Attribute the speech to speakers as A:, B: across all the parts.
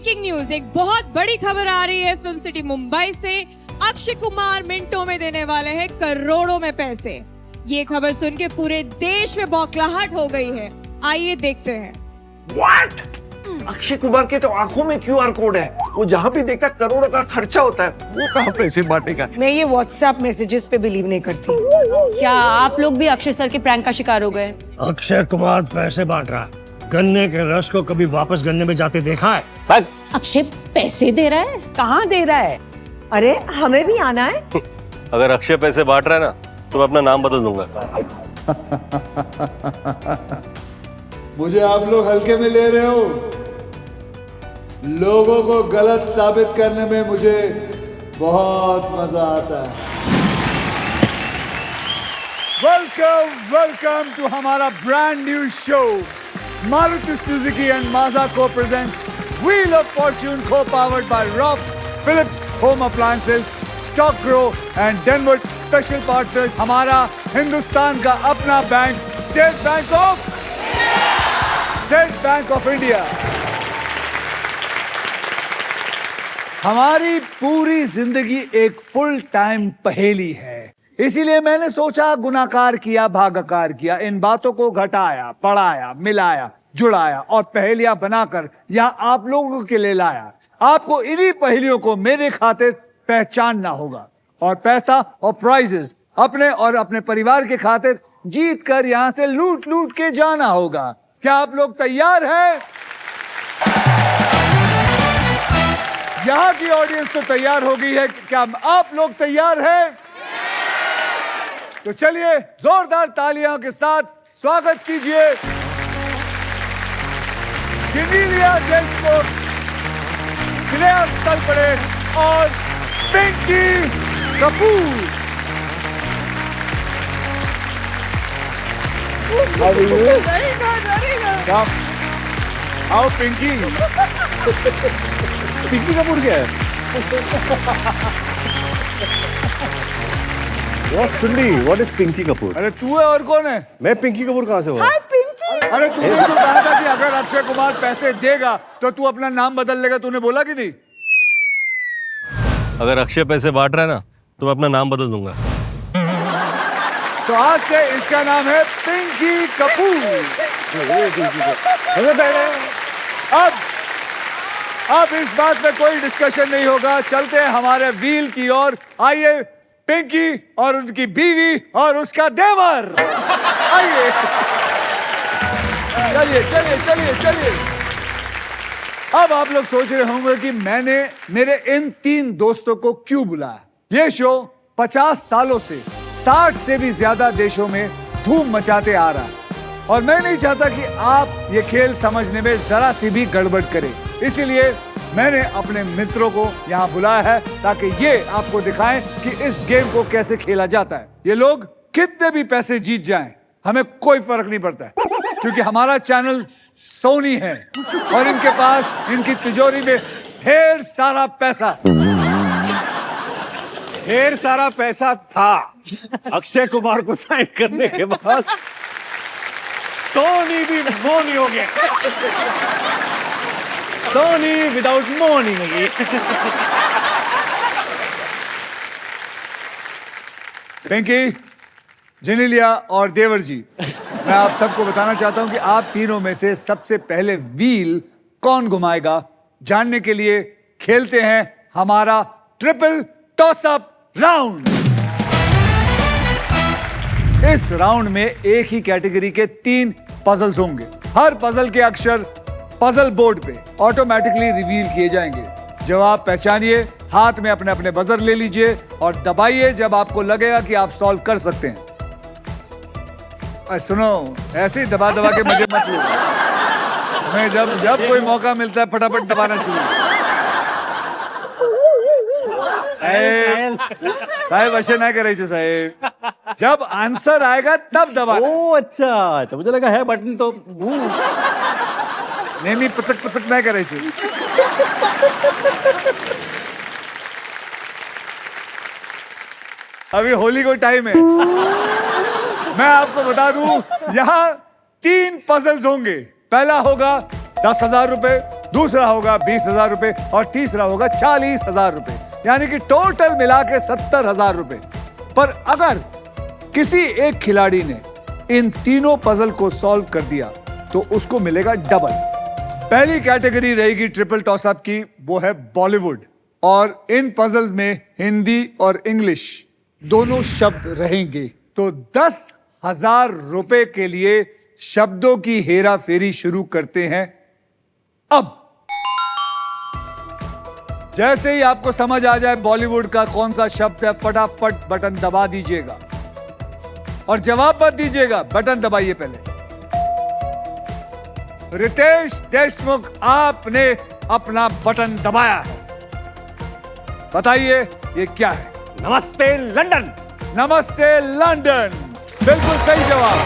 A: Breaking news, एक बहुत बड़ी खबर आ रही है फिल्म सिटी मुंबई से। अक्षय कुमार मिनटों में देने वाले हैं करोड़ों में पैसे। ये खबर सुन के पूरे देश में बौखलाहट हो गई है। आइए देखते हैं।
B: What? अक्षय कुमार के तो आंखों में QR कोड है। वो जहाँ भी देखता करोड़ों का खर्चा होता है, वो कहाँ पैसे बांटेगा?
C: मैं ये व्हाट्सएप मैसेजेस पे बिलीव नहीं करती।
D: क्या आप लोग भी अक्षय सर के प्रैंक का शिकार हो गए?
E: अक्षय कुमार पैसे बांट रहा है। गन्ने के रस को कभी वापस गन्ने में जाते देखा है?
D: अक्षय पैसे दे रहा है?
C: कहाँ दे रहा है? अरे हमें भी आना है।
F: अगर अक्षय पैसे बांट रहा है ना, तो मैं अपना नाम बदल दूंगा।
G: मुझे आप लोग हल्के में ले रहे हो। लोगों को गलत साबित करने में मुझे बहुत मजा आता है। वेलकम टू हमारा brand new show. Maruti Suzuki and Maaza co presents Wheel of Fortune, co powered by Rock, Philips home appliances, Stock Grow and Denver. Special partner हमारा हिंदुस्तान का अपना bank, State Bank of India. हमारी पूरी जिंदगी एक फुल टाइम पहेली है, इसीलिए मैंने सोचा गुनाकार किया भागाकार किया, इन बातों को घटाया, बढ़ाया, मिलाया, जुड़ाया और पहेलियां बनाकर यहाँ आप लोगों के लिए लाया। आपको इन्हीं पहेलियों को मेरे खातिर पहचानना होगा और पैसा और प्राइजेस अपने और अपने परिवार के खातिर जीत कर यहाँ से लूट लूट के जाना होगा। क्या आप लोग तैयार हैं? यहाँ की ऑडियंस तो तैयार हो गई है। क्या आप लोग तैयार हैं? तो चलिए जोरदार तालियों के साथ स्वागत कीजिए जेनेलिया जेशमुख, श्रेया तलपड़े और पिंकी कपूर। आओ पिंकी। पिंकी कपूर क्या है?
B: What is Pinky Kapoor?
G: अरे तू है और कौन है?
B: मैं पिंकी कपूर कहाँ से हुआ?
C: हाय पिंकी।
G: अरे तूने तो कहा था कि अगर अक्षय कुमार पैसे देगा तो तू अपना नाम बदल लेगा। तूने बोला कि नहीं?
F: अगर अक्षय पैसे बांट रहा है ना, तो मैं अपना नाम बदल दूंगा।
G: तो आज से इसका नाम है पिंकी कपूर। अब इस बात में कोई डिस्कशन नहीं होगा। चलते हैं हमारे व्हील की ओर। आइए पिंकी और उनकी बीवी और उसका देवर, आइए। चलिए चलिए चलिए चलिए। अब आप लोग सोच रहे होंगे कि मैंने मेरे इन तीन दोस्तों को क्यों बुलाया। ये शो 50 सालों से 60 से भी ज्यादा देशों में धूम मचाते आ रहा है और मैं नहीं चाहता कि आप ये खेल समझने में जरा सी भी गड़बड़ करें। इसीलिए मैंने अपने मित्रों को यहाँ बुलाया है ताकि ये आपको दिखाएं कि इस गेम को कैसे खेला जाता है। ये लोग कितने भी पैसे जीत जाएं, हमें कोई फर्क नहीं पड़ता है, क्योंकि हमारा चैनल सोनी है और इनके पास इनकी तिजोरी में ढेर सारा पैसा।
B: ढेर सारा पैसा था। अक्षय कुमार को साइन करने के बाद सोनी भी मोनी हो गया। सोनी विदाउट मोनी नहीं।
G: पिंकी, जेनेलिया और देवर जी, मैं आप सबको बताना चाहता हूं कि आप तीनों में से सबसे पहले व्हील कौन घुमाएगा, जानने के लिए खेलते हैं हमारा ट्रिपल टॉस अप राउंड। इस राउंड में एक ही कैटेगरी के 3 पजल्स होंगे। हर पजल के अक्षर पजल बोर्ड पे ऑटोमेटिकली रिवील किए जाएंगे। जवाब पहचानिए, हाथ में अपने अपने बजर ले लीजिए और दबाइए जब आपको लगेगा कि आप सॉल्व कर सकते हैं। सुनो, ऐसे ही दबा दबा के मुझे मत लो। मैं जब कोई मौका मिलता है फटाफट दबाना शुरू। साहेब ऐसे ना करे साहेब, जब आंसर आएगा तब दबा।
B: ओह अच्छा, मुझे लगा है बटन तो
G: नेहमी पचक पचक नाही करायचं। अभी होली को टाइम है। मैं आपको बता दूं, यहाँ 3 पजल्स होंगे। पहला होगा 10,000 रुपए, दूसरा होगा 20,000 रुपए और तीसरा होगा 40,000 रुपए, यानी कि टोटल मिला के 70,000 रुपए। पर अगर किसी एक खिलाड़ी ने इन तीनों पजल को सॉल्व कर दिया तो उसको मिलेगा डबल। पहली कैटेगरी रहेगी ट्रिपल टॉस अप की, वो है बॉलीवुड, और इन पजल्स में हिंदी और इंग्लिश दोनों शब्द रहेंगे। तो 10,000 रुपए के लिए शब्दों की हेरा फेरी शुरू करते हैं अब। जैसे ही आपको समझ आ जाए बॉलीवुड का कौन सा शब्द है, फटाफट बटन दबा दीजिएगा और जवाब मत दीजिएगा, बटन दबाइए पहले। रितेश देशमुख, आपने अपना बटन दबाया है, बताइए ये क्या है?
E: नमस्ते लंदन।
G: नमस्ते लंदन, बिल्कुल सही जवाब।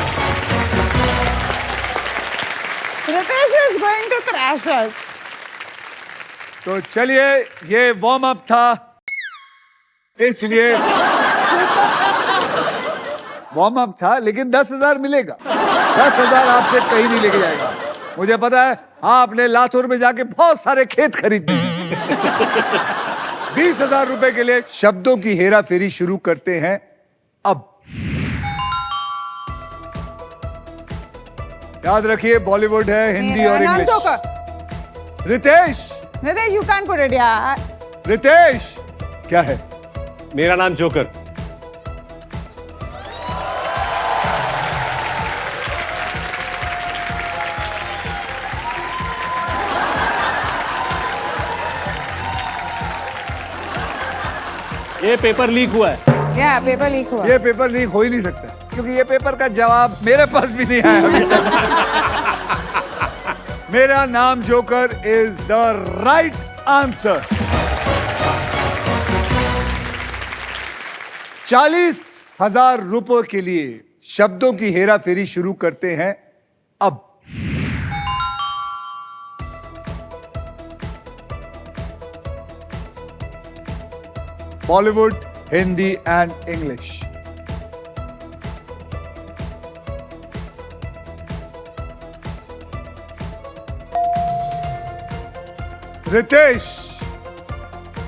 C: Ritesh is going to crash us.
G: तो चलिए, ये वार्म अप था, इसलिए वार्म अप था, लेकिन 10,000 मिलेगा। 10,000 आपसे कहीं नहीं लेके जाएगा। मुझे पता है आपने लातूर में जाके बहुत सारे खेत खरीदे। 20,000 रुपए के लिए शब्दों की हेरा फेरी शुरू करते हैं अब। याद रखिए बॉलीवुड है, हिंदी और
C: नाम
G: English.
C: Joker.
G: Ritesh,
C: Ritesh, you can't put it, यार।
G: रितेश क्या है?
E: मेरा नाम जोकर। ये पेपर लीक हुआ है।
C: क्या पेपर लीक हुआ?
G: ये पेपर लीक हो ही नहीं सकता, क्योंकि ये पेपर का जवाब मेरे पास भी नहीं आया अभी तक। मेरा नाम joker is the right answer. 40,000 रुपए के लिए शब्दों की हेरा फेरी शुरू करते हैं अब। Bollywood, Hindi and English. Ritesh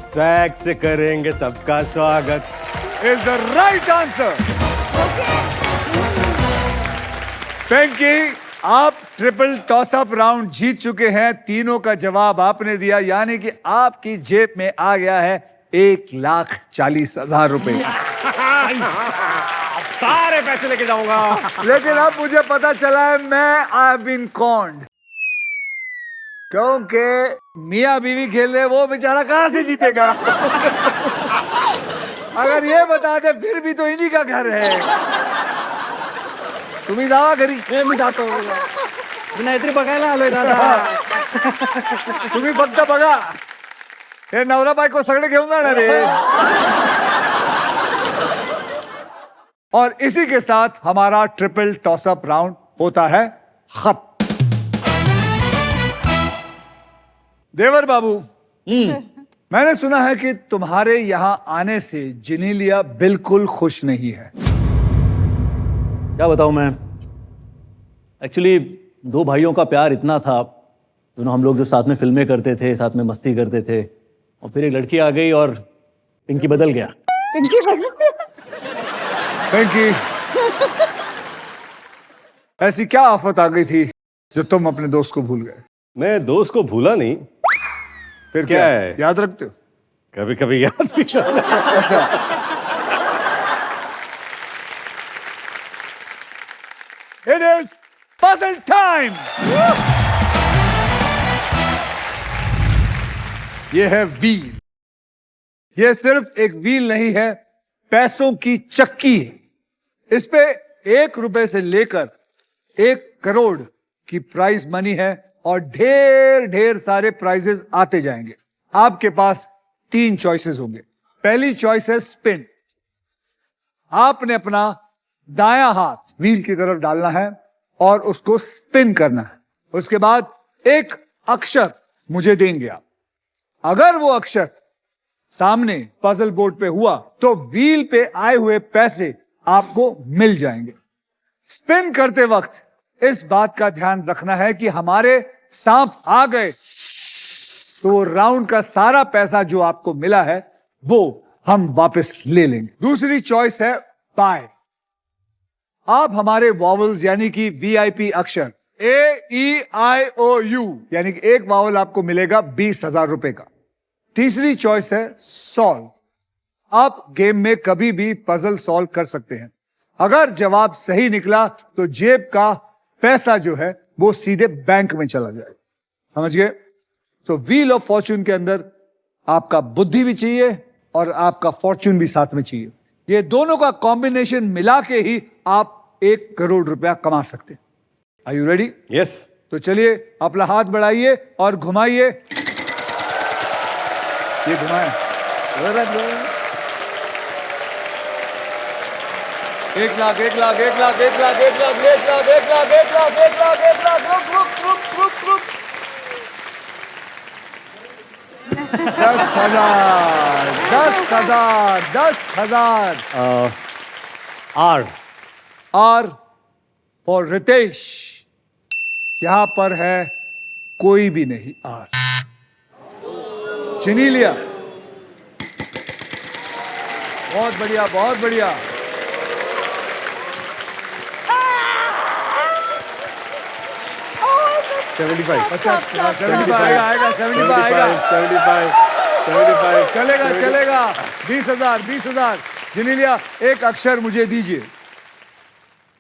E: swag से करेंगे सबका स्वागत।
G: Is the right answer. Pinky, आप ट्रिपल टॉस अप राउंड जीत चुके हैं। तीनों का जवाब आपने दिया, यानी कि आपकी जेब में आ गया है 1,40,000 रुपए।
E: सारे पैसे लेके जाऊंगा।
G: लेकिन अब मुझे पता चला है मैं आई हैव बीन कॉन्ड, क्योंकि मियां बीवी खेल रहे, वो बेचारा कहां से जीतेगा? अगर ये बता दे फिर भी तो इन्हीं का घर है। तुम्ही जावा घरी, मी जातो।
E: नाहीतरी बघायला आलोय दादा।
G: तुम्ही फक्त बघा, हे नवरा बायको सगळे घेऊन जाणार आहे। और इसी के साथ हमारा ट्रिपल टॉस अप राउंड होता है खत्म। देवर बाबू, मैंने सुना है कि तुम्हारे यहां आने से जिनीलिया बिल्कुल खुश नहीं है।
H: क्या बताऊं मैं, एक्चुअली दो भाइयों का प्यार इतना था, दोनों हम लोग जो साथ में फिल्में करते थे, साथ में मस्ती करते थे, और फिर एक लड़की आ गई और पिंकी बदल गया।
G: पिंकी, ऐसी क्या आफत आ गई थी जो तुम अपने दोस्त को भूल गए?
E: मैं दोस्त को भूला नहीं,
G: फिर
E: क्या है?
G: याद रखते हो?
E: कभी कभी याद भी आता है।
G: अच्छा, इट इज पजल टाइम। ये है व्हील। ये सिर्फ एक व्हील नहीं है, पैसों की चक्की है। इस पे 1 रुपए से लेकर 1 करोड़ की प्राइज मनी है और ढेर ढेर सारे प्राइजेस आते जाएंगे। आपके पास 3 चॉइसेस होंगे। पहली चॉइस है स्पिन। आपने अपना दायां हाथ व्हील की तरफ डालना है और उसको स्पिन करना है। उसके बाद एक अक्षर मुझे देंगे आप। अगर वो अक्षर सामने पजल बोर्ड पे हुआ तो व्हील पे आए हुए पैसे आपको मिल जाएंगे। स्पिन करते वक्त इस बात का ध्यान रखना है कि हमारे सांप आ गए तो वो राउंड का सारा पैसा जो आपको मिला है वो हम वापस ले लेंगे। दूसरी चॉइस है बाय। आप हमारे वॉवल्स यानी कि वीआईपी अक्षर AEIOU यानी कि एक वावल आपको मिलेगा 20,000 रुपए का। तीसरी चॉइस है सॉल्व। आप गेम में कभी भी पजल सॉल्व कर सकते हैं। अगर जवाब सही निकला तो जेब का पैसा जो है वो सीधे बैंक में चला जाएगा। समझ गए? तो व्हील ऑफ फॉर्च्यून के अंदर आपका बुद्धि भी चाहिए और आपका फॉर्च्यून भी साथ में चाहिए। ये दोनों का कॉम्बिनेशन मिला के ही आप 1 करोड़ रुपया कमा सकते हैं। Are you ready?
H: यस।
G: तो चलिए अपना हाथ बढ़ाइए और घुमाइए। ये घुमाए। 1 लाख 1 लाख 1 लाख 1 लाख 1 लाख 1 लाख 1 लाख 1 लाख 1 लाख 1 लाख रुक 10,000 10,000 10,000। R for Ritesh. यहां पर है कोई भी नहीं। आर चिनी लिया। बहुत बढ़िया बहुत बढ़िया। चलेगा चलेगा। 20,000 20,000। चिनी लिया। एक अक्षर मुझे दीजिए।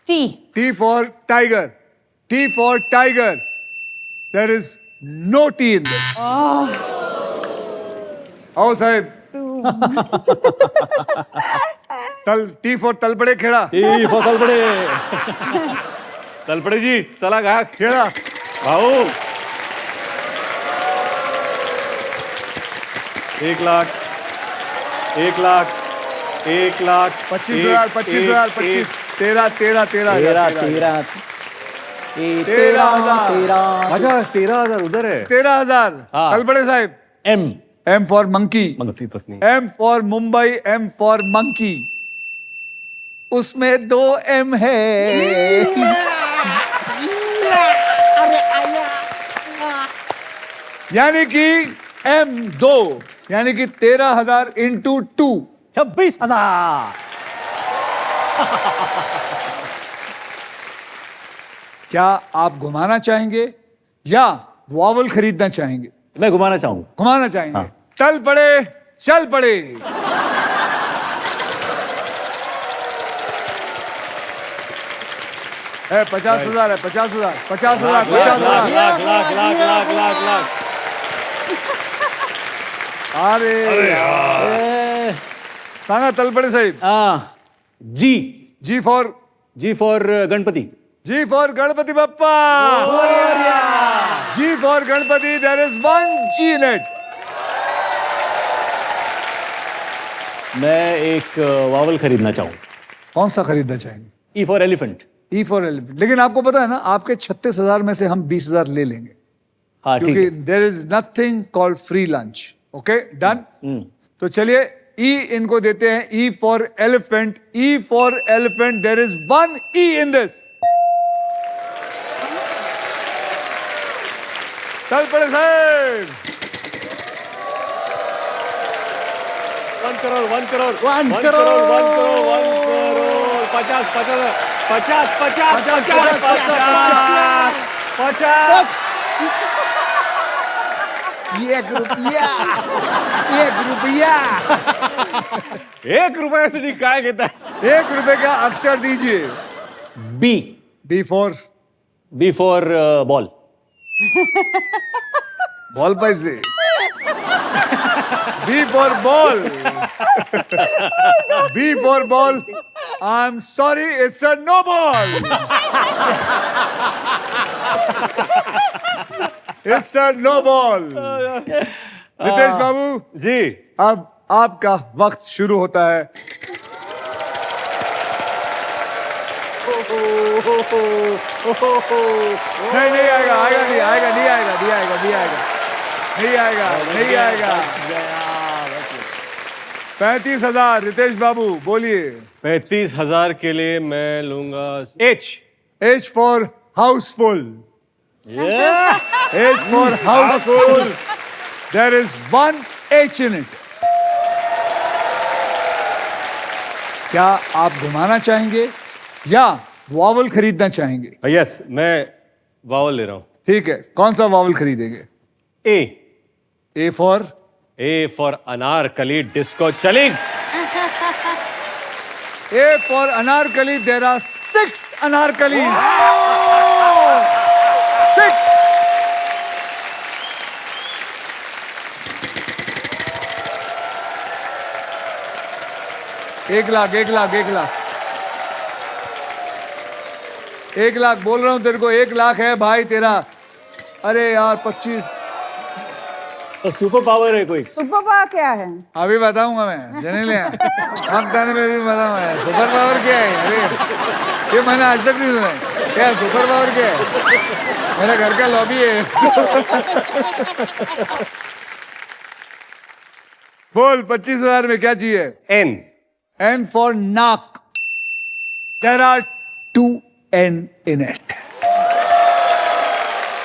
G: T for tiger. T for tiger. There is no T in this. आओ साहेब। T for Talpade Kheda.
H: तलपड़े जी चला गा
G: खेड़ा।
H: भाऊ 1 लाख 1 लाख 1 लाख
G: 25,000 25,000 25 13 13 13
H: अच्छा 13,000 उधर है।
G: 13,000।
H: हाँ।
G: तलपड़े साहेब। M for monkey.
H: मंगती पत्नी।
G: M for Mumbai. M for monkey. उसमें 2 M है। यानी कि M2 यानी कि 13,000 इंटू 2
H: 26,000।
G: क्या आप घुमाना चाहेंगे या वॉवल खरीदना चाहेंगे?
H: मैं घुमाना चाहूंगा।
G: घुमाना चाहेंगे।
H: हाँ।
G: चल पड़े चल पड़े। है 50,000 है 50,000 50,000 50,000।
H: लाख।
G: अरे सांगा तल पड़े साहेब।
H: G for Ganpati.
G: G for Ganpati Bappa. G for Ganpati. There is 1 G in it.
H: मैं एक वावल खरीदना चाहूँ।
G: कौन सा खरीदना चाहेंगे?
H: ई for elephant.
G: E for elephant. लेकिन आपको पता है ना आपके 36,000 में से हम 20,000 ले लेंगे।
H: हाँ ठीक
G: क्योंकि
H: है।
G: There is nothing called free lunch. Okay done. तो चलिए ई इनको देते हैं। E for elephant. E for elephant. There is 1 E in this. चल पड़े साहेब।
H: 1 करोड़ 1 करोड़ 1 करोड़ 1 करोड़ 1 करोड़ 50 50 50 50 50
G: 1 रुपया 1 रुपया
H: 1 रुपये से नहीं काय घेता है।
G: 1 रुपए का अक्षर दीजिए।
H: B
G: B for
H: ball.
G: Ball पैसे। B for ball. B for ball. I am sorry it's a no ball. It's a no ball. Nitesh Babu
H: ji
G: अब आपका वक्त शुरू होता है। नहीं आएगा आएगा नहीं आएगा नहीं आएगा नहीं आएगा नहीं आएगा नहीं आएगा नहीं आएगा। 35,000 रितेश बाबू बोलिए।
H: 35,000 के लिए मैं लूंगा
G: H for Housefull. H for Housefull. There is 1 H in it. क्या आप घुमाना चाहेंगे या वॉवल खरीदना चाहेंगे?
H: यस, मैं वावल ले रहा हूँ।
G: ठीक है, कौन सा वॉवल खरीदेंगे?
H: ए
G: फॉर
H: अनारकली डिस्को चलिंग।
G: A for Anarkali. There are 6 Anarkalis. 6. एक लाख बोल रहा हूं तेरे को, 1 लाख है भाई तेरा। अरे यार 25
H: तो सुपर पावर है कोई?
C: सुपर पावर क्या है?
G: अभी बताऊंगा मैं, जने ले हम ताने में भी बताऊंगा सुपर पावर क्या है। अरे ये मैंने आज तक नहीं सुना है। क्या सुपर पावर क्या है? मेरा घर का लॉबी है। बोल 25,000 में क्या चाहिए? N for नाक. There are 2 N in it.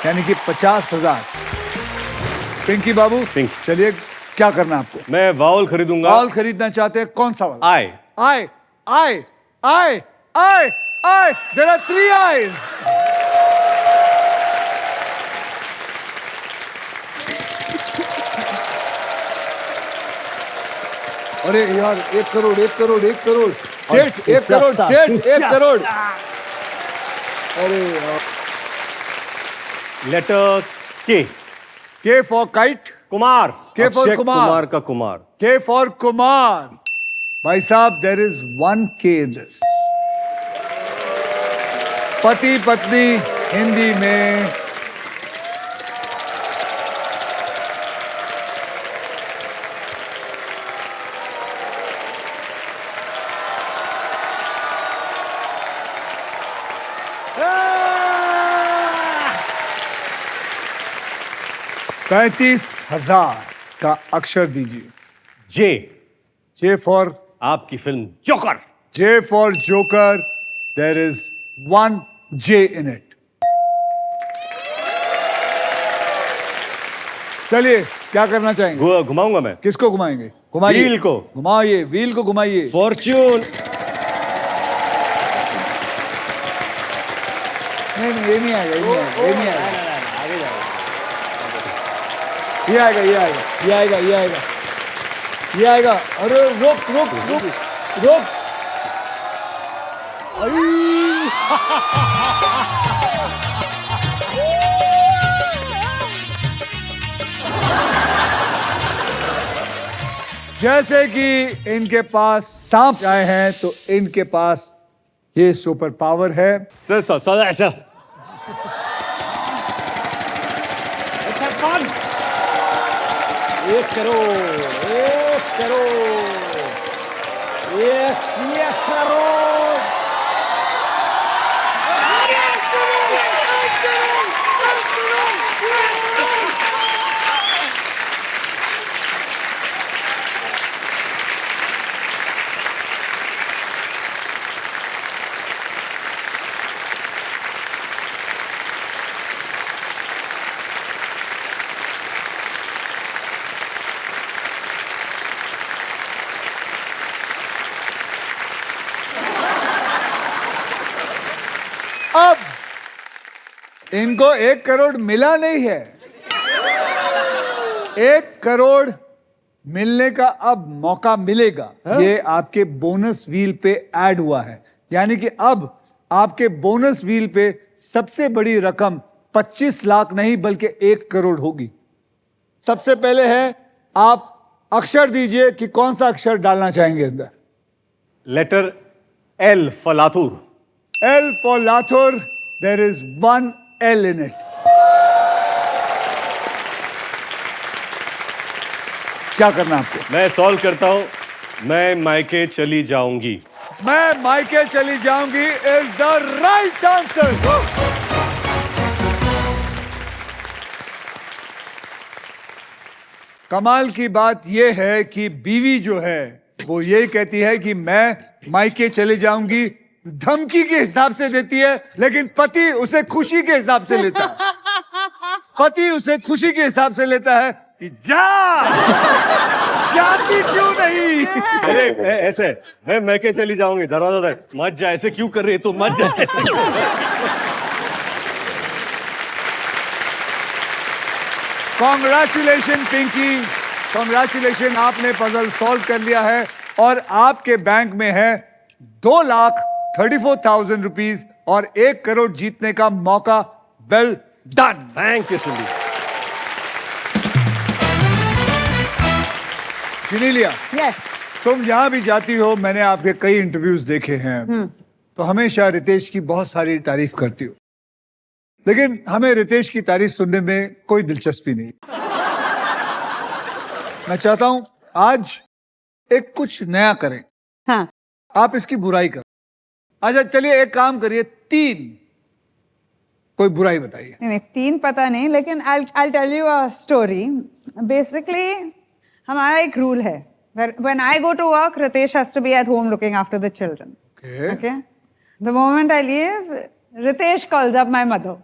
G: यानी कि 50,000। पिंकी बाबू, चलिए क्या करना है आपको?
H: मैं वावल खरीदूंगा।
G: वावल खरीदना चाहते हैं, कौन सा vowel?
H: I.
G: There are 3 eyes. अरे यार 1 करोड़ सेठ, 1 करोड़ सेठ, 1 करोड़। अरे यार।
H: Letter K
G: for kite.
H: Kumar.
G: K for
H: Akshay
G: Kumar.
H: Kumar का कुमार।
G: K for Kumar. भाई साहब, there is 1 K in this. पति पत्नी हिंदी में $35,000 का अक्षर दीजिए। J for
H: आपकी film joker.
G: J for Joker. There is 1 J in it. चलिए क्या करना चाहेंगे?
H: घुमाऊंगा मैं।
G: किसको घुमाएंगे? घुमाइए।
H: व्हील को।
G: घुमाइए, व्हील को घुमाइए।
H: फॉर्च्यून।
G: नहीं, ये नहीं आएगा, ये नहीं आएगा। ये आएगा। अरे रुक। जैसे कि इनके पास सांप आए हैं, तो इनके पास ये सुपर पावर है।
H: चल 1 करोड़।
G: अब इनको 1 करोड़ मिला नहीं है। 1 करोड़ मिलने का अब मौका मिलेगा। ये आपके बोनस व्हील पे ऐड हुआ है, यानी कि अब आपके बोनस व्हील पे सबसे बड़ी रकम 25 लाख नहीं बल्कि 1 करोड़ होगी। सबसे पहले है, आप अक्षर दीजिए कि कौन सा अक्षर डालना चाहेंगे अंदर।
H: Letter L for Latur.
G: L for Lathur. There is 1 L in it. क्या करना है आपको?
H: मैं सॉल्व करता हूं। मैं मायके चली जाऊंगी।
G: मैं मायके चली जाऊंगी is the right answer. कमाल की बात यह है कि बीवी जो है वो ये कहती है कि मैं मायके चले जाऊंगी, धमकी के हिसाब से देती है, लेकिन पति उसे खुशी के हिसाब से लेता है। पति उसे खुशी के हिसाब से लेता है। कि जा जाती क्यों नहीं?
H: अरे ऐसे मैं के चली जाऊंगी दरवाजा तक, मत जा, ऐसे क्यों कर रही है तू, मत जा।
G: कॉन्ग्रेचुलेशन पिंकी, कॉन्ग्रेचुलेशन, आपने पजल सॉल्व कर लिया है और आपके बैंक में है 2,34,000 रुपीज और 1 करोड़ जीतने का मौका। Well done.
H: थैंक यू सुंदर।
G: सुनीलिया,
C: यस,
G: तुम जहां भी जाती हो, मैंने आपके कई इंटरव्यूज देखे हैं, तो हमेशा रितेश की बहुत सारी तारीफ करती हो, लेकिन हमें रितेश की तारीफ सुनने में कोई दिलचस्पी नहीं। मैं चाहता हूं आज एक कुछ नया करें।
C: हाँ,
G: आप इसकी बुराई करो। अच्छा चलिए एक काम करिए, 3 कोई बुराई बताइए।
C: नहीं 3 पता नहीं, लेकिन I'll tell you a story. Basically, हमारा एक रूल है, when I go to work, Ritesh has to be at home looking after the children.
G: Okay.
C: Okay? The moment I leave, Ritesh calls up my mother.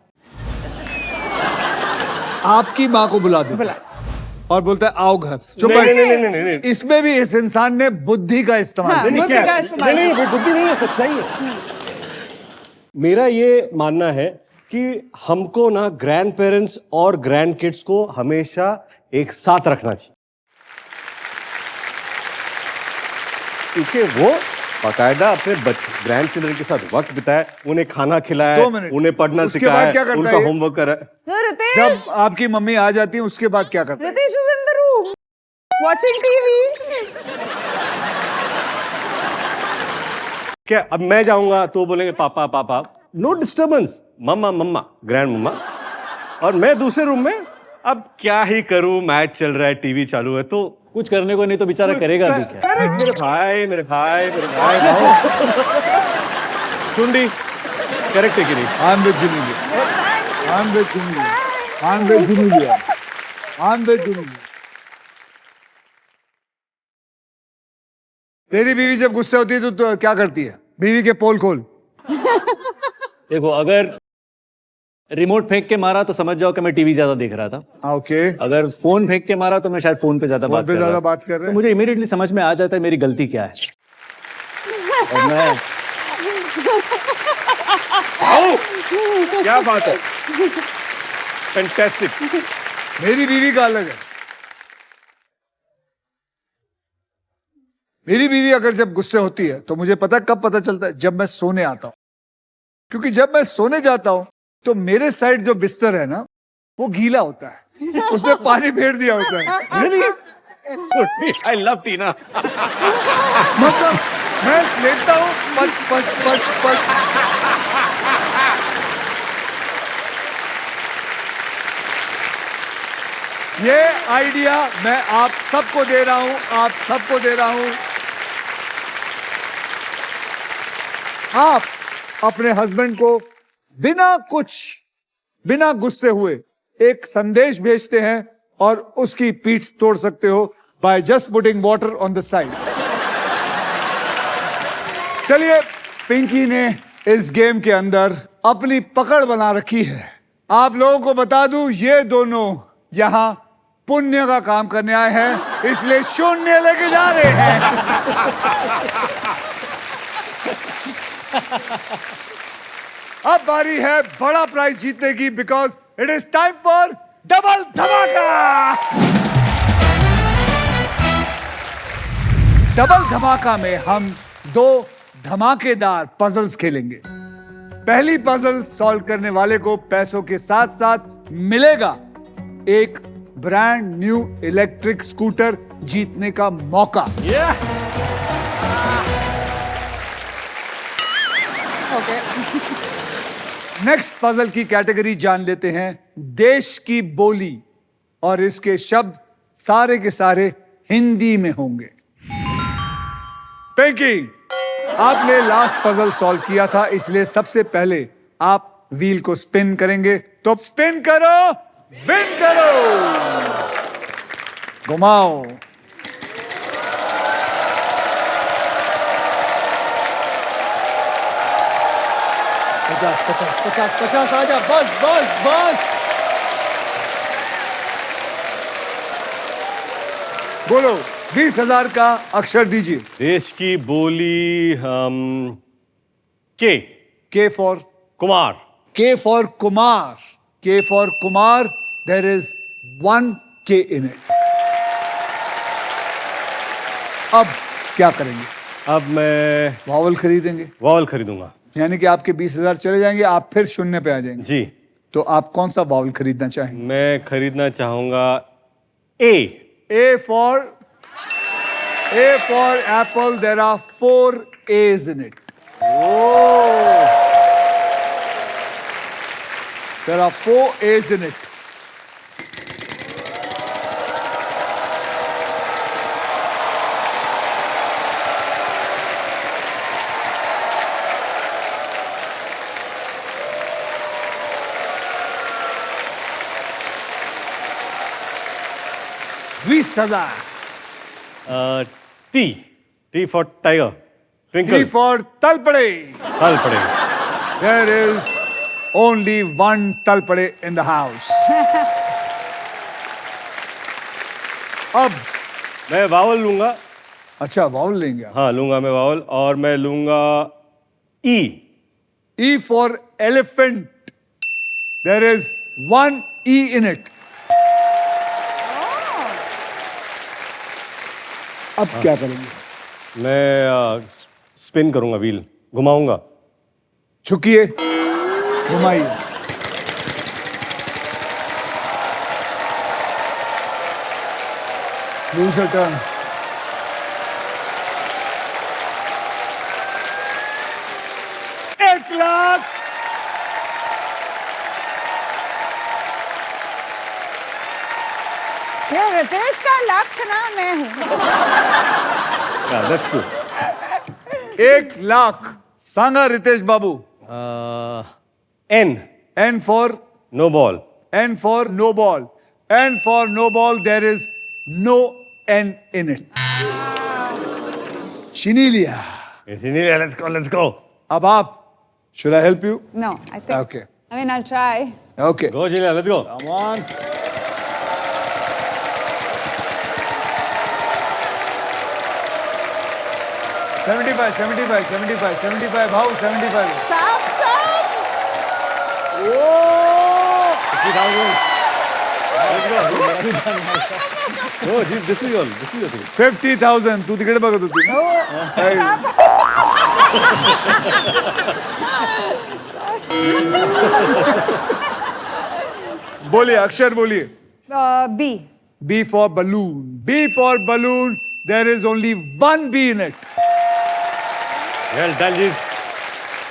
G: आपकी माँ को बुला देता
C: बुला।
G: है और बोलता है आओ घर। चुप
H: नहीं,
G: बैठ।
H: नहीं, नहीं, नहीं, नहीं।
G: इसमें भी इस इंसान ने बुद्धि का इस्तेमाल
C: हाँ,
G: किया।
C: बुद्धि का इस्तेमाल।
H: नहीं, वो बुद्धि नहीं है, सच्चाई है। मेरा ये मानना है कि हमको ना ग्रैंड पेरेंट्स और ग्रैंड किड्स को हमेशा एक साथ रखना चाहिए, क्योंकि वो बाकायदा अपने ग्रैंड चिल्ड्रन के साथ वक्त बिताए, उन्हें खाना खिलाया,
G: 2 मिनट।
H: उन्हें पढ़ना
G: उसके बाद
H: सिखाया,
G: क्या करता
H: उनका
G: है?
H: होमवर्क करा।
C: No, Ritesh,
G: जब आपकी मम्मी आ जाती है उसके बाद क्या करता है?
C: Ritesh is in the room watching TV.
H: क्या अब मैं जाऊंगा तो बोलेंगे पापा पापा, नो डिस्टर्बेंस, मम्मा मम्मा, ग्रैंड मम्मा, और मैं दूसरे रूम में अब क्या ही करूं, मैच चल रहा है, टीवी चालू है, तो
I: कुछ करने को नहीं तो बेचारा करेगा भी क्या?
H: करेक्ट, मेरे भाई चुंडी, करेक्ट है कि नहीं?
G: I'm with Junelia. I'm with Junelia. I'm with Junelia. I'm with Junelia. तेरी बीवी जब गुस्से होती है तो क्या करती है? बीवी के पोल खोल।
I: देखो, अगर रिमोट फेंक के मारा तो समझ जाओ कि मैं टीवी ज्यादा देख रहा था।
G: ओके।
I: अगर फोन फेंक के मारा तो मैं शायद फोन पे ज्यादा बात कर रहा था।
G: रहे
I: तो मुझे इमीडिएटली समझ में आ जाता है मेरी गलती क्या है। और मैं
H: क्या बात है, फैंटास्टिक।
G: मेरी बीवी का अलग है। मेरी बीवी अगर जब गुस्से होती है तो मुझे पता कब पता चलता है, जब मैं सोने आता हूं, क्योंकि जब मैं सोने जाता हूं तो मेरे साइड जो बिस्तर है ना वो गीला होता है, उसमें पानी फेर दिया होता है।
H: आई लव टीना।
G: मतलब मैं लेटता हूं, पच पच पच पच। ये आइडिया मैं आप सबको दे रहा हूं, आप सबको दे रहा हूं। आप अपने हस्बैंड को बिना गुस्से हुए एक संदेश भेजते हैं और उसकी पीठ तोड़ सकते हो by just putting water on the side. चलिए, पिंकी ने इस गेम के अंदर अपनी पकड़ बना रखी है। आप लोगों को बता दूं, ये दोनों यहां पुण्य का काम करने आए हैं, इसलिए शून्य लेके जा रहे हैं। अब बारी है बड़ा प्राइज जीतने की, because it is time for double धमाका। डबल धमाका में हम 2 धमाकेदार पजल्स खेलेंगे। पहली पजल सॉल्व करने वाले को पैसों के साथ साथ मिलेगा एक ब्रांड न्यू इलेक्ट्रिक स्कूटर जीतने का मौका।
C: Okay.
G: नेक्स्ट पजल की कैटेगरी जान लेते हैं, देश की बोली, और इसके शब्द सारे के सारे हिंदी में होंगे। पिंकी, आपने लास्ट पजल सॉल्व किया था, इसलिए सबसे पहले आप व्हील को स्पिन करेंगे, तो स्पिन करो, विन करो, घुमाओ। पचास आ जा, बस बस बस। बोलो 20,000 का अक्षर दीजिए।
F: देश की बोली के
G: K for
F: Kumar.
G: K for Kumar. K for Kumar. There is one K in it. अब क्या करेंगे?
F: अब मैं
G: वावल खरीदेंगे,
F: वावल खरीदूंगा।
G: यानी कि आपके 20,000 चले जाएंगे, आप फिर शून्य पे आ जाएंगे।
F: जी।
G: तो आप कौन सा वावल खरीदना चाहेंगे?
F: मैं खरीदना चाहूंगा ए।
G: A for apple. There are 4 A's in it. There are 4 A's in it.
F: T. T for tiger.
G: T
F: twinkle.
G: for talpade.
F: हल पड़े।
G: There is only one talpade in the house. अब
F: मैं वावल लूंगा।
G: अच्छा वावल लेंगे आप?
F: हाँ लूंगा मैं वावल, और मैं लूंगा ई।
G: E for elephant. There is one E in it. अब क्या करेंगे?
F: मैं स्पिन करूंगा, व्हील घुमाऊंगा।
G: झुकिए, घुमाइए। Lose a turn. एक लाख।
C: ये रितेश का लक ना, मैं हूँ।
F: That's true.
G: 1 लाख सांगा रितेश बाबू।
F: N.
G: N for
F: no ball.
G: N for no ball. N for no ball. There is no N in it. छीनी लिया।
F: इसीलिए लेट्स गो।
G: अब आप, should I help you?
C: No, I think.
G: Okay.
C: I mean, I'll try.
G: Okay.
F: Go जिनिया, let's go.
G: Come on. $75 भाव 75।
C: Stop, stop.
F: Oh, this is your thing.
G: 50,000 तू तिकडे बघत होती ना? बोलिए, अक्षर बोलिए।
C: B.
G: B for balloon. B for balloon. There is only one B in it.
F: Well done जी।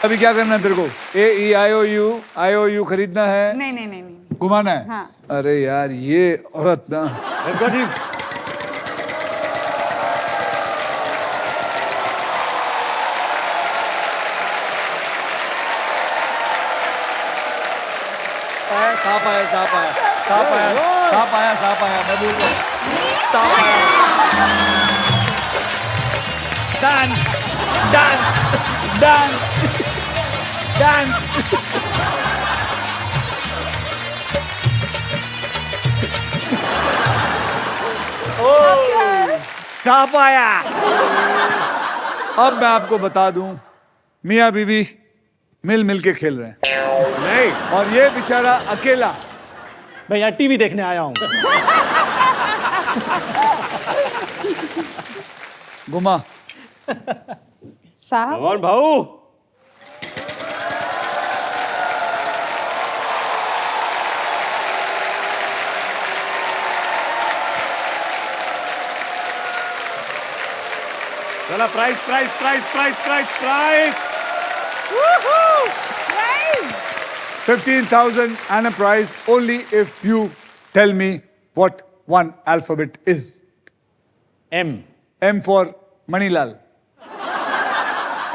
G: अभी क्या करना है तेरे को? A E I O U IOU खरीदना है?
C: नहीं नहीं नहीं नहीं।
G: घुमाना है?
C: हाँ।
G: अरे यार ये औरत ना।
F: लेट्स गो जी।
G: सांप आया, मैं बोल रहा हूँ। सांप आया। डांस। सांप आया। अब मैं आपको बता दूं, मियां बीवी मिल मिल के खेल रहे हैं।
F: नहीं।
G: और ये बेचारा अकेला।
H: मैं यहाँ टीवी देखने आया हूँ।
G: घुमा।
C: साहब।
F: कमान भाऊ। चला price price price price price price.
G: 15,000 and a prize only if you tell me what one alphabet is.
H: M.
G: M for Manilal.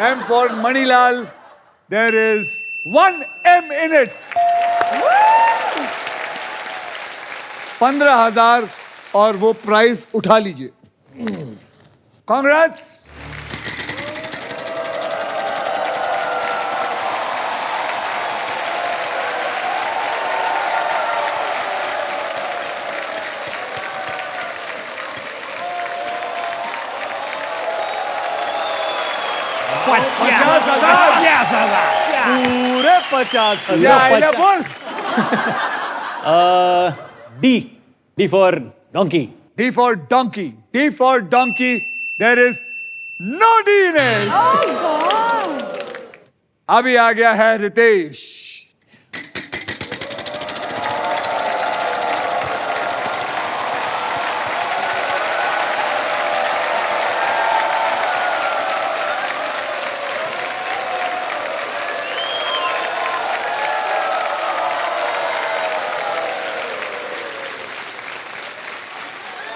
G: M for Manilal. There is one M in it. 15,000 और वो prize उठा लीजिए। Congrats. 50,000
I: पूरे 50,000
G: क्या है ना बोल
I: D for donkey
G: D for donkey. D for donkey. There is no D in it. अभी आ गया है रितेश.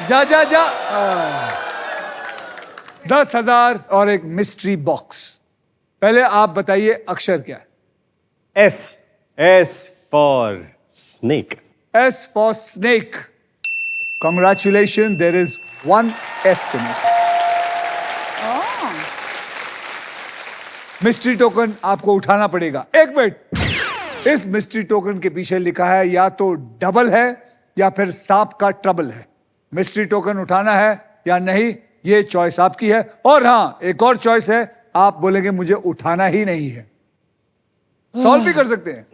G: जा जा जा 10,000 और एक मिस्ट्री बॉक्स. पहले आप बताइए अक्षर क्या है?
I: S for snake.
G: S for snake. Congratulations, there is one S in it. Mystery token आपको उठाना पड़ेगा. एक मिनट. इस मिस्ट्री टोकन के पीछे लिखा है या तो डबल है या फिर सांप का ट्रबल है. मिस्ट्री टोकन उठाना है या नहीं, ये चॉइस आपकी है. और हाँ, एक और चॉइस है, आप बोलेंगे मुझे उठाना ही नहीं है. सॉल्व भी कर सकते हैं.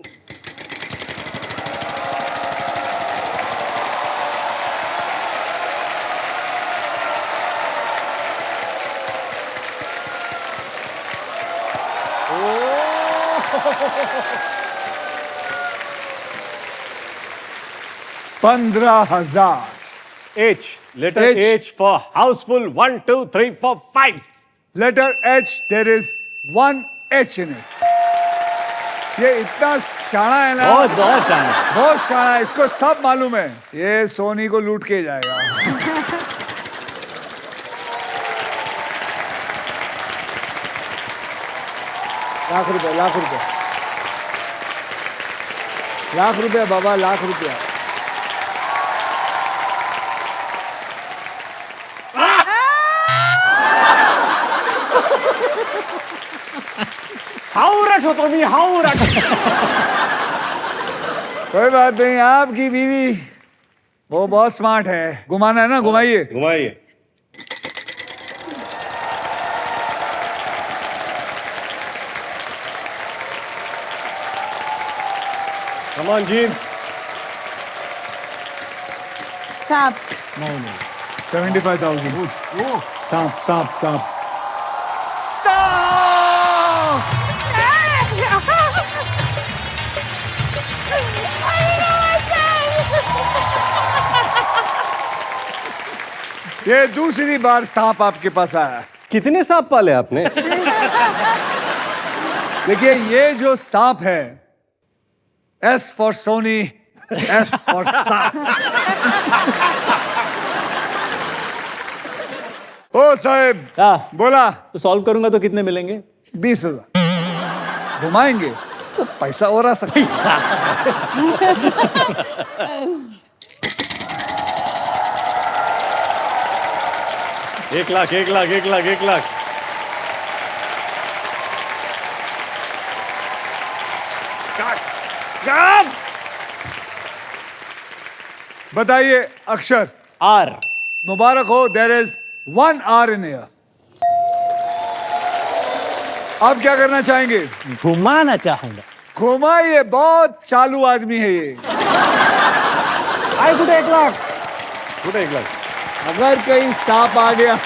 G: $15,000.
I: H. Letter
G: H.
I: H for houseful. 1, 2, 3, 4, 5.
G: Letter H, there is one H in it. ये इतना शाना है ना,
I: बहुत शानदार.
G: बहुत शाना है. इसको सब मालूम है. ये सोनी को लूट के जाएगा. लाख रुपए, लाख रुपए, लाख रुपए बाबा, लाख रुपया.
I: हाउरट हो तुम्ही हाउरट.
G: कोई बात नहीं, आपकी बीवी वो बहुत स्मार्ट है. घुमाना है ना, घुमाइए.
I: घुमाइए. Come on, jeans.
A: सांप.
G: 75,000. सांप सांप सांप. ये दूसरी बार सांप आपके पास आया.
F: कितने सांप पाले आपने?
G: देखिए, ये जो सांप है, S for Soni, S for सांप. ओ साहब,
H: क्या?
G: बोला
H: तो सॉल्व करूंगा तो कितने मिलेंगे?
G: 20,000. घुमाएंगे तो पैसा और आ सकता है.
I: 1 लाख 1 लाख 1 लाख 1 लाख.
G: बताइए अक्षर.
I: R.
G: मुबारक हो, there is 1 R in here. अब क्या करना चाहेंगे?
H: घुमाना चाहूंगा.
G: घुमाइए, बहुत चालू आदमी है ये.
H: आई गुड 1 लाख.
I: कुठे 1 लाख?
G: अगर कहीं सांप आ गया,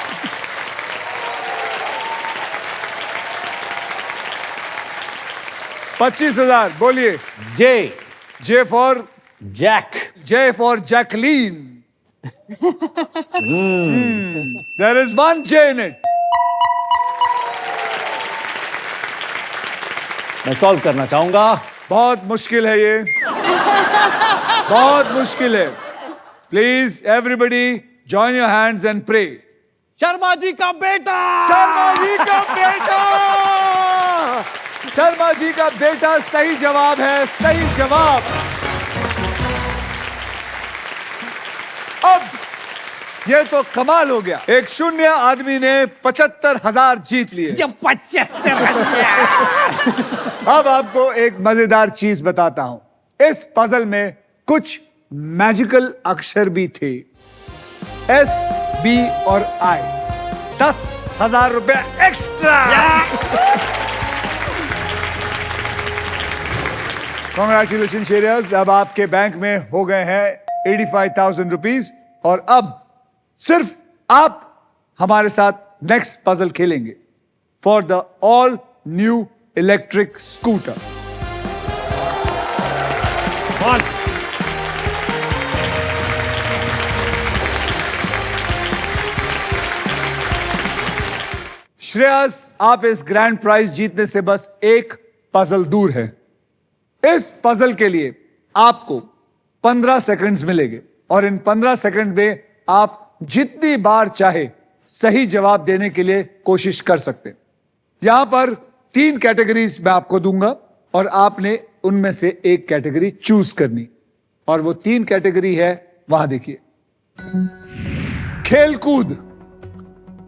G: $25,000. बोलिए.
I: J.
G: For
I: Jack.
G: J for Jacqueline. There is one J in it.
H: मैं सॉल्व करना चाहूंगा.
G: बहुत मुश्किल है ये. बहुत मुश्किल है. Please everybody join your hands and pray.
I: Sharma ji का बेटा.
G: शर्मा जी का बेटा. शर्मा जी का बेटा सही जवाब है. सही जवाब. अब ये तो कमाल हो गया. एक शून्य आदमी ने 75,000 जीत लिए.
I: 75,000.
G: अब आपको एक मजेदार चीज बताता हूं. इस पजल में कुछ मैजिकल अक्षर भी थे. S, B और I. 1000 रुपए एक्स्ट्रा। कॉन्ग्रेचुलेशन शेरियर्स, अब आपके बैंक में हो गए हैं 85,000 रुपीज और अब सिर्फ आप हमारे साथ नेक्स्ट पजल खेलेंगे for the all new electric scooter.
E: One.
G: Shreyas, आप इस ग्रैंड प्राइज जीतने से बस एक पजल दूर है। इस पजल के लिए आपको 15 सेकंड्स मिलेंगे और इन 15 सेकंड में आप जितनी बार चाहे सही जवाब देने के लिए कोशिश कर सकते हैं। यहां पर 3 कैटेगरीज मैं आपको दूंगा और आपने उनमें से एक कैटेगरी चूज करनी और वो 3 कैटेगरी है, वहां देखिए। खेलकूद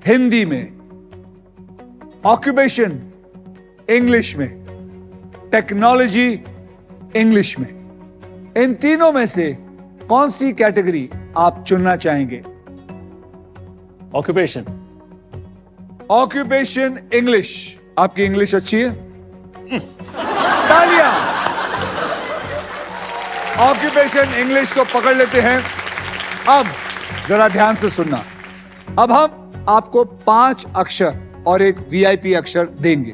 G: हिंदी में, ऑक्यूपेशन इंग्लिश में, टेक्नोलॉजी इंग्लिश में। इन तीनों में से कौन सी कैटेगरी आप चुनना चाहेंगे?
H: ऑक्यूपेशन।
G: Occupation English. आपकी इंग्लिश अच्छी है, तालियां। ऑक्यूपेशन इंग्लिश को पकड़ लेते हैं। अब जरा ध्यान से सुनना। अब हम आपको 5 अक्षर और एक वीआईपी अक्षर देंगे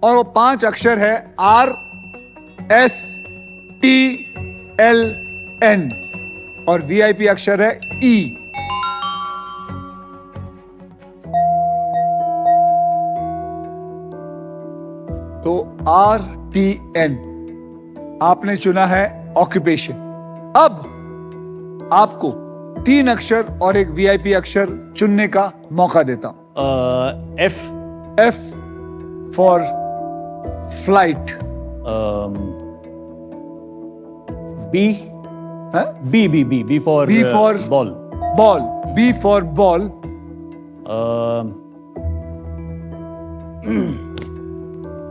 G: और वो 5 अक्षर है RSTLN और वीआईपी अक्षर है E। तो RTN आपने चुना है ऑक्यूपेशन। अब आपको 3 अक्षर और एक वीआईपी अक्षर चुनने का मौका देता हूं।
H: F।
G: F for flight.
H: B। B for
G: B for
H: ball।
G: Ball. B for ball.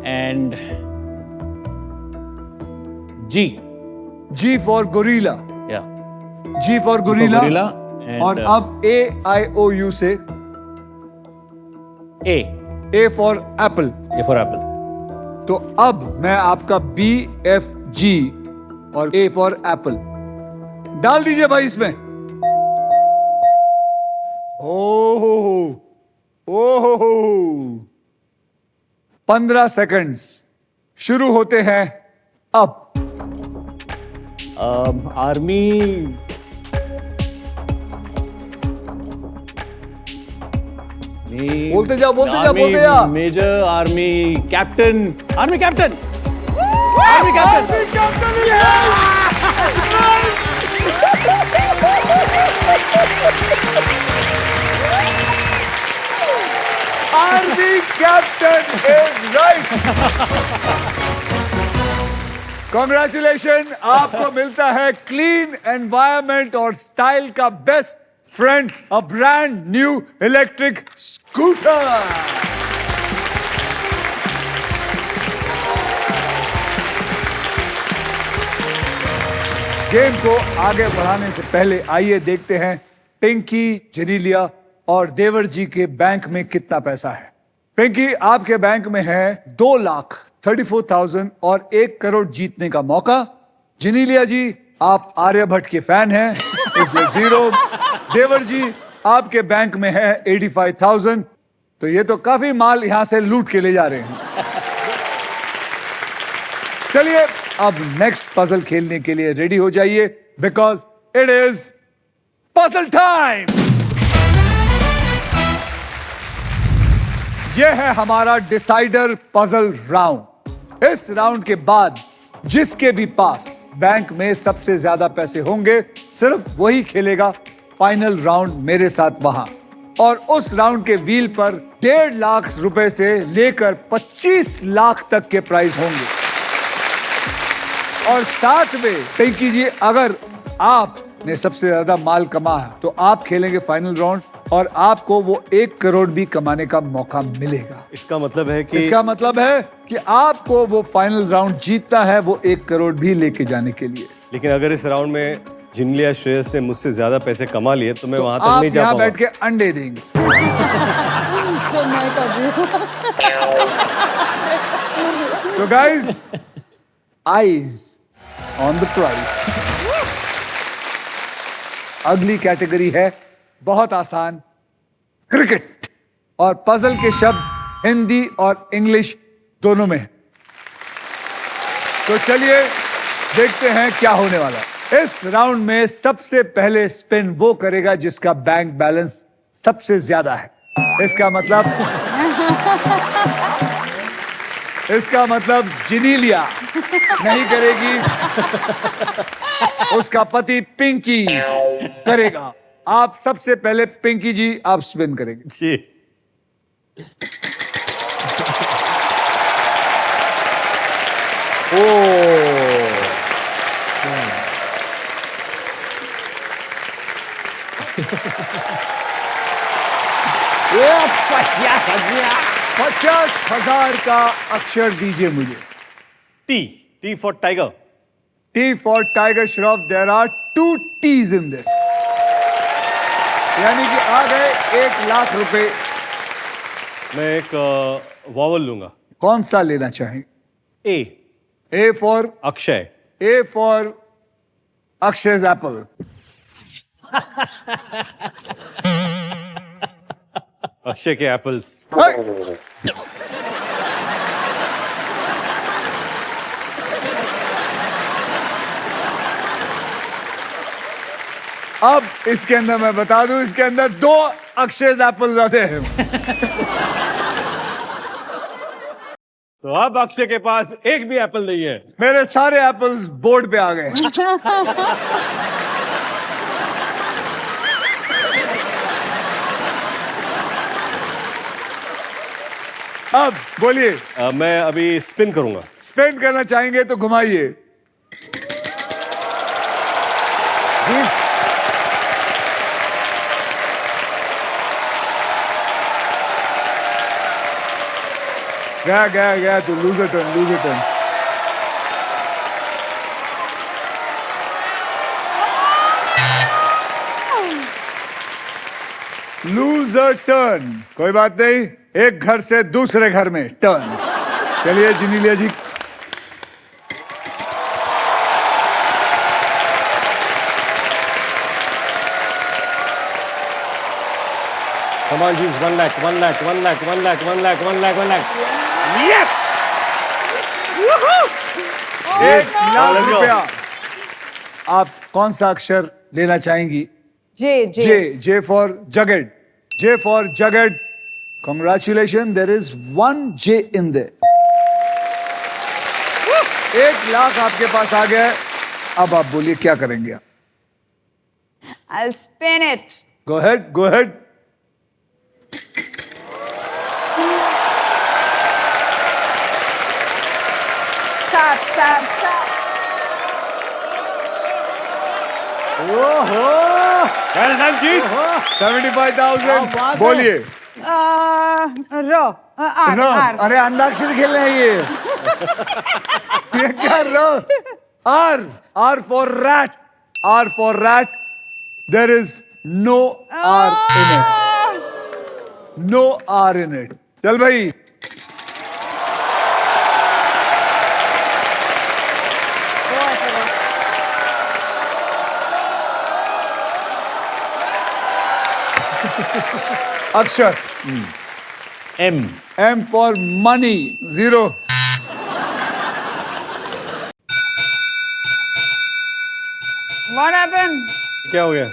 H: And G।
G: G for gorilla.
H: Yeah।
G: G for gorilla.
H: gorilla and,
G: और अब AIOU से
H: A।
G: A for Apple.
H: A for apple।
G: तो अब मैं आपका BFG और A for Apple डाल दीजिए भाई इसमें। ओहो, ओहो, 15 सेकंड्स शुरू होते हैं अब।
H: आर्मी।
G: बोलते जाओ, बोलते जाओ, बोलते जाओ।
H: Major, army captain, army captain, army captain.
G: Army captain is right. Congratulation, आपको मिलता है क्लीन एनवायरनमेंट और स्टाइल का best friend, a brand new electric scooter. Game को आगे बढ़ाने से पहले आइए देखते हैं पिंकी, जेनेलिया और देवर जी के बैंक में कितना पैसा है। पिंकी, आपके बैंक में है 2,34,000 और 1 करोड़ जीतने का मौका। जेनेलिया जी, आप आर्यभट्ट के फैन हैं, इसलिए 0। देवर जी, आपके बैंक में है 85,000, तो ये तो काफी माल यहां से लूट के ले जा रहे हैं। चलिए अब नेक्स्ट पजल खेलने के लिए रेडी हो जाइए, because it is puzzle time. यह है हमारा डिसाइडर पजल राउंड। इस राउंड के बाद जिसके भी पास बैंक में सबसे ज्यादा पैसे होंगे, सिर्फ वही खेलेगा फाइनल राउंड मेरे साथ वहां। और उस राउंड के व्हील पर 1.5 लाख रुपए से लेकर 25 लाख तक के प्राइज होंगे। और साथ में पिंकी जी, अगर आपने सबसे ज्यादा माल कमाया तो आप खेलेंगे फाइनल राउंड और आपको वो 1 करोड़ भी कमाने का मौका मिलेगा।
F: इसका मतलब है कि
G: आपको वो फाइनल राउंड जीतना है, वो 1 करोड़ भी लेके जाने के लिए।
F: लेकिन अगर इस राउंड में जेनेलिया, श्रेयस ने मुझसे ज्यादा पैसे कमा लिए तो मैं वहां तक
G: आप
F: नहीं जा
G: यहाँ
F: पाऊंगा।
G: बैठ के अंडे देंगे।
D: जो
C: मैं कर रही हूँ।
G: तो guys, eyes on the price. अगली कैटेगरी है बहुत आसान, क्रिकेट, और पजल के शब्द हिंदी और इंग्लिश दोनों में है। तो चलिए देखते हैं क्या होने वाला है। इस राउंड में सबसे पहले स्पिन वो करेगा जिसका बैंक बैलेंस सबसे ज्यादा है। इसका मतलब जिनीलिया नहीं करेगी, उसका पति पिंकी करेगा। आप सबसे पहले पिंकी जी आप स्पिन करेंगे।
I: जी।
B: ये 50,000।
G: 50,000 का अक्षर दीजिए मुझे।
I: T for tiger.
G: T for Tiger Shroff. There are 2 T's in this. यानी कि आ गए 1,00,000 रुपए।
I: मैं एक वॉवल लूंगा।
G: कौन सा लेना चाहें?
I: ए।
G: A for
I: Akshay.
G: A for Akshay's apple.
I: Akshay के एप्पल्स।
G: Hey! अब इसके अंदर मैं बता दूं, इसके अंदर 2 अक्षय एप्पल आते हैं।
I: तो अब अक्षय के पास एक भी एप्पल नहीं है।
G: मेरे सारे एप्पल्स बोर्ड पे आ गए। अब बोलिए।
I: मैं अभी स्पिन करूंगा।
G: स्पेंड करना चाहेंगे तो घुमाइए। गया तो लूज टर्न। लूज टर्न, कोई बात नहीं, एक घर से दूसरे घर में टर्न। चलिए जिनीलिया जी।
I: Come on, James. 1 lakh, 1 lakh, 1 lakh, 1 lakh, 1 lakh, 1 lakh, 1 lakh. Yes!
G: 1,00,000 रुपया। आप कौन सा अक्षर लेना चाहेंगी? J for jagged. J for jagged. Congratulations, there is 1 J in there. 1,00,000 आपके पास आ गया है। अब आप बोलिए क्या करेंगे आप?
C: I'll spin it.
G: Go ahead.
C: सात।
I: ओहो! Well done, Jeet.
G: 75,000। बोलिए।
C: आर।
G: अरे अंताक्षरी खेलना है ये। ये क्या रो? R for rat. R for rat. There is no R in it. No R in it. चल भाई। अक्षर M for money. 0.
C: What happened?
I: क्या हो गया?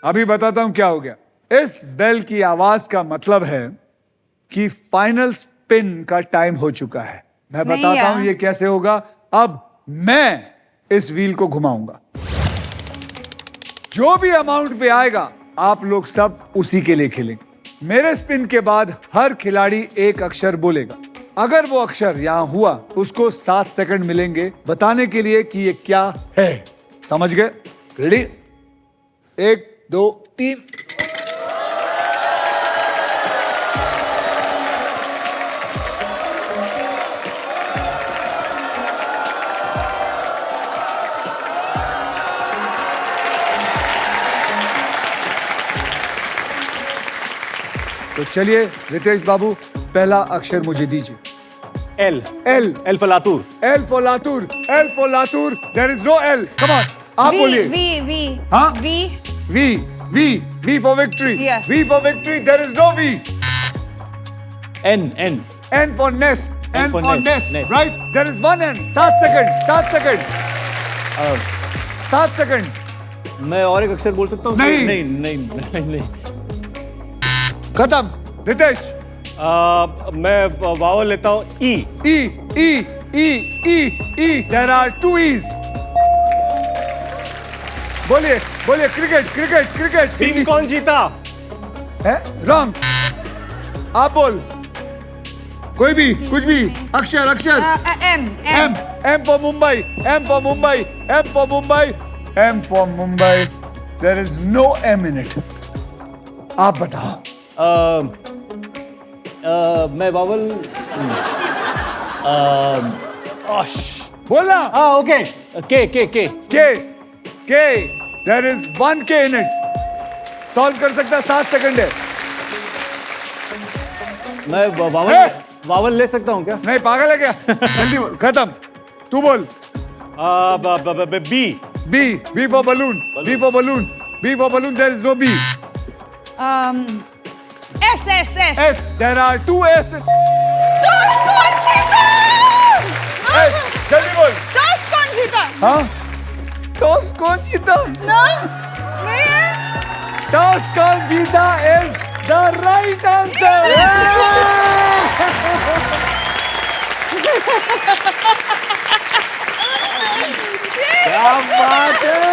G: अभी बताता हूं क्या हो गया। इस बेल की आवाज का मतलब है कि फाइनल स्पिन का टाइम हो चुका है। मैं
C: नहीं
G: बताता
C: यार।
G: हूं ये कैसे होगा। अब मैं इस व्हील को घुमाऊंगा, जो भी अमाउंट पे आएगा आप लोग सब उसी के लिए खेलेंगे। मेरे स्पिन के बाद हर खिलाड़ी एक अक्षर बोलेगा। अगर वो अक्षर यहां हुआ उसको 7 सेकंड मिलेंगे बताने के लिए कि ये क्या है। समझ गए? रेडी? 1 2 3। तो चलिए रितेश बाबू, पहला अक्षर मुझे दीजिए।
I: L
G: L.
I: L for Latur.
G: L for Latur. L for Latur. There is no L. Come on, आप बोलिए।
C: वी
G: हाँ?
C: V
G: V for victory.
C: Yeah.
G: V for victory. There is no V.
I: N N
G: N for nest. N
I: for
G: for
I: nest.
G: nest.
I: Nest.
G: Right? There is one N. 7 second. 7 second. 7 second.
I: मैं और एक अक्षर बोल सकता हूँ?
G: नहीं।
I: नहीं नहीं नहीं, नहीं।
G: खत्म। रितेश।
I: मैं वावल लेता हूँ ई।
G: E. E. E. E. E. There are 2 E's. बोलिए बोलिए। Cricket cricket cricket.
I: टीम कौन जीता?
G: है रॉन्ग। आप बोल, कोई भी कुछ भी अक्षर अक्षर।
C: M
G: M. M for Mumbai. M for Mumbai. M for Mumbai. M for Mumbai. There is no M in it. आप बताओ।
I: मैं वावल
G: बोलना।
I: हाँ ओके। के के के
G: K. There is 1 K in it. Solve कर सकता, 7 सेकंड है।
I: मैं वावल
G: है?
I: वावल ले सकता हूँ क्या?
G: नहीं, पागल है क्या? जल्दी बोल। खत्म। तू बोल।
I: B.
G: B for balloon. B for balloon. B for balloon. There is no B.
C: S S S
G: S. There are 2 S. S. जल्दी बोल।
C: कौन जीता?
G: हाँ? टॉस कौन जीता?
C: नहीं है।
G: टॉस कौन जीता is the right answer. क्या बात है?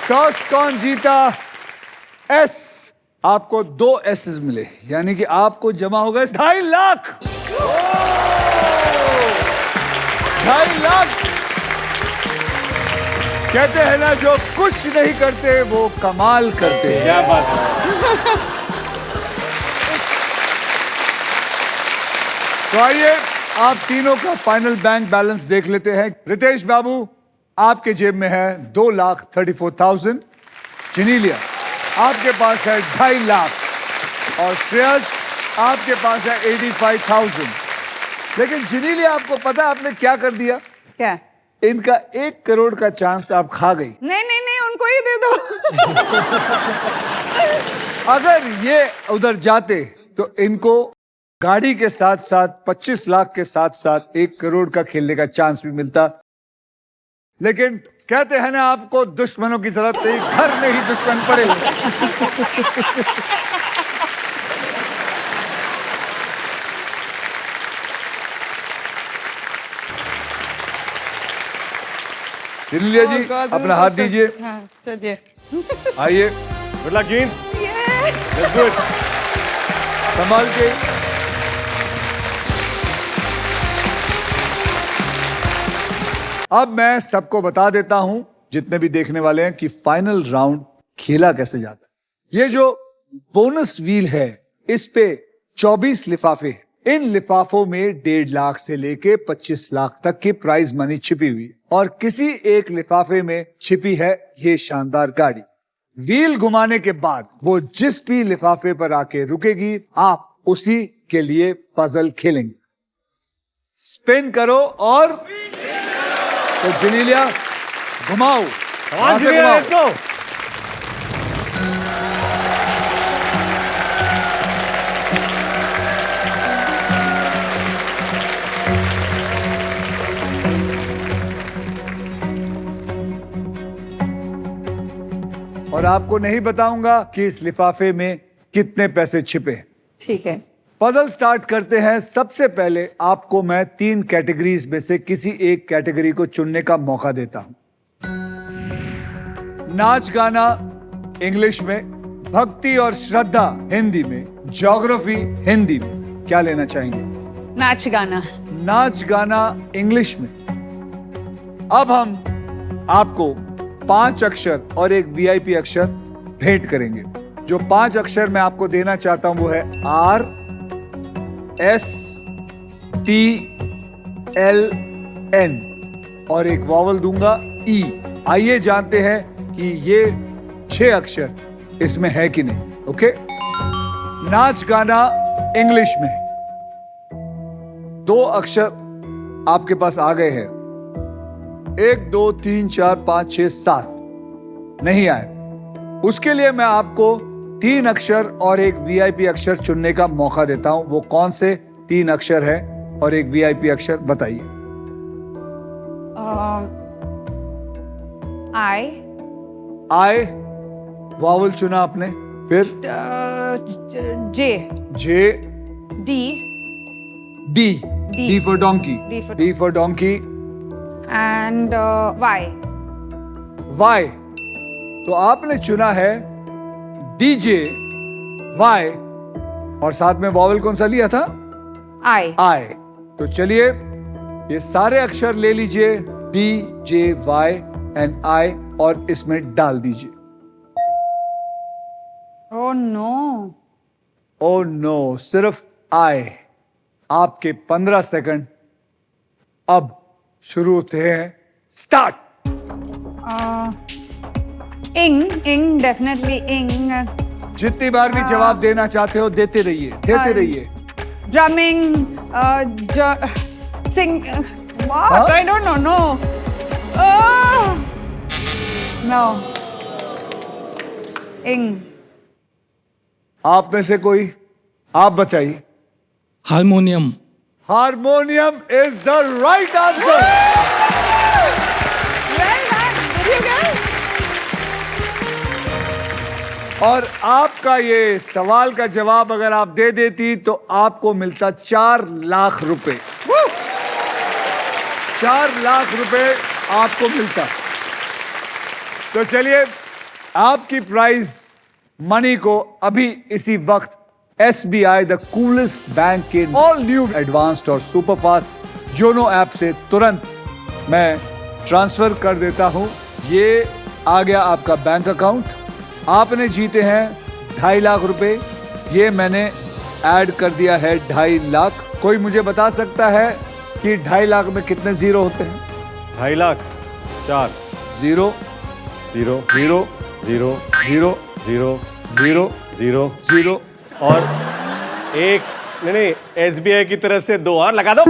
G: टॉस कौन जीता? एस। आपको 2 एसेस मिले, यानी कि आपको जमा होगा 2.5 लाख। 2.5 लाख। कहते हैं ना, जो कुछ नहीं करते वो कमाल करते हैं।
I: क्या बात है।
G: तो आइए आप तीनों का फाइनल बैंक बैलेंस देख लेते हैं। रितेश बाबू, आपके जेब में है 2,34,000। जिनीलिया, आपके पास है 2.5 लाख। और श्रेयस, आपके पास है 85,000। लेकिन जिनीलिया, आपको पता है आपने क्या कर दिया?
C: क्या?
G: इनका 1 करोड़ का चांस आप खा गई।
C: नहीं, उनको ही दे दो।
G: अगर ये उधर जाते तो इनको गाड़ी के साथ साथ 25 लाख के साथ साथ 1 करोड़ का खेलने का चांस भी मिलता। लेकिन कहते हैं ना, आपको दुश्मनों की जरूरत नहीं, घर में ही दुश्मन पड़े हुए। जिनीलिया जी, अपना हाथ दीजिए।
C: चलिए।
G: आइए,
I: good luck jeans. Let's do it.
G: संभाल के। अब मैं सबको बता देता हूं, जितने भी देखने वाले हैं, कि फाइनल राउंड खेला कैसे जाता है। ये जो बोनस व्हील है, इस पे 24 लिफाफे हैं। इन लिफाफों में 1.5 लाख से लेके 25 लाख तक की प्राइज मनी छिपी हुई है। और किसी एक लिफाफे में छिपी है ये शानदार गाड़ी। व्हील घुमाने के बाद वो जिस भी लिफाफे पर आके रुकेगी, आप उसी के लिए पजल खेलेंगे। स्पिन करो और तो जिनीलिया घुमाओ, वहां से घुमाओ।
I: Let's go.
G: और आपको नहीं बताऊंगा कि इस लिफाफे में कितने पैसे छिपे हैं।
C: ठीक है।
G: पजल स्टार्ट करते हैं। सबसे पहले आपको मैं 3 कैटेगरीज में से किसी एक कैटेगरी को चुनने का मौका देता हूं। नाच गाना इंग्लिश में, भक्ति और श्रद्धा हिंदी में, ज्योग्राफी हिंदी में। क्या लेना चाहेंगे?
C: नाच गाना।
G: नाच गाना इंग्लिश में। अब हम आपको 5 अक्षर और एक वीआईपी अक्षर भेंट करेंगे। जो 5 अक्षर मैं आपको देना चाहता हूं वो है R, S, T, L, N और एक वॉवल दूंगा E। आइए जानते हैं कि ये 6 अक्षर इसमें है कि नहीं। ओके, नाच गाना इंग्लिश में 2 अक्षर आपके पास आ गए हैं। 1 2 3 4 5 6 7 नहीं आए। उसके लिए मैं आपको 3 अक्षर और एक वीआईपी अक्षर चुनने का मौका देता हूं। वो कौन से 3 अक्षर है और एक वीआईपी अक्षर बताइए। आई वावल चुना आपने, फिर
C: J
G: J,
C: D
G: D,
C: D.
G: D for donkey, D for donkey,
C: and Y.
G: Y. तो आपने चुना है डीजे, वाई, और साथ में वॉवल कौन सा लिया था?
C: आई।
G: आई। तो चलिए ये सारे अक्षर ले लीजिए, D J Y and I, और इसमें डाल दीजिए।
C: Oh no.
G: ओ नो, सिर्फ आई। आपके 15 सेकंड अब शुरू होते हैं। स्टार्ट।
C: इंग डेफिनेटली इंग।
G: जितनी बार भी जवाब देना चाहते हो देते रहिए, देते रहिए।
C: Drumming, sing,
G: Huh?
C: I don't know, no. No. इंग।
G: आप में से कोई, आप बताइए।
J: Harmonium.
G: Harmonium is the right answer.
C: Well done. Did you guys?
G: और आपका ये सवाल का जवाब अगर आप दे देती तो आपको मिलता 4 लाख रुपए। 4 लाख रुपए आपको मिलता। तो चलिए, आपकी प्राइज मनी को अभी इसी वक्त SBI द कूलेस्ट बैंक के ऑल न्यू एडवांस्ड और सुपरफास्ट योनो ऐप से तुरंत मैं ट्रांसफर कर देता हूं। ये आ गया आपका बैंक अकाउंट। आपने जीते हैं 2.5 लाख रुपए। ये मैंने ऐड कर दिया है 2.5 लाख। कोई मुझे बता सकता है कि 2.5 लाख में कितने जीरो होते हैं?
I: 2.5 lakh 4
G: zero,
I: 0
G: zero,
I: 0
G: zero,
I: 0
G: zero,
I: 0
G: zero,
I: और एक नहीं SBI की तरफ से 2 और लगा दो।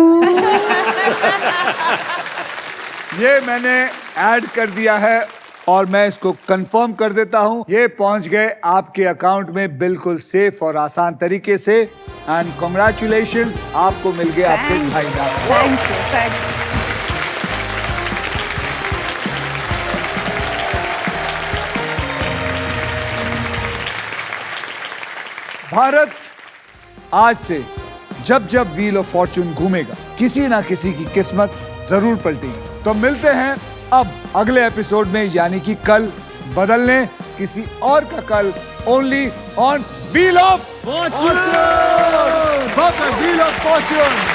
G: ये मैंने ऐड कर दिया है और मैं इसको कंफर्म कर देता हूं। ये पहुंच गए आपके अकाउंट में बिल्कुल सेफ और आसान तरीके से। एंड कांग्रेचुलेशंस, आपको मिल गए आपके 2.5 lakh.
C: Thank you. Thank you.
G: Bharat आज से जब जब व्हील ऑफ फॉर्चून घूमेगा, किसी ना किसी की किस्मत जरूर पलटेगी। तो मिलते हैं अब अगले एपिसोड में, यानी कि कल बदलने किसी और का कल, only on wheel of Fortune. Wheel of Fortune.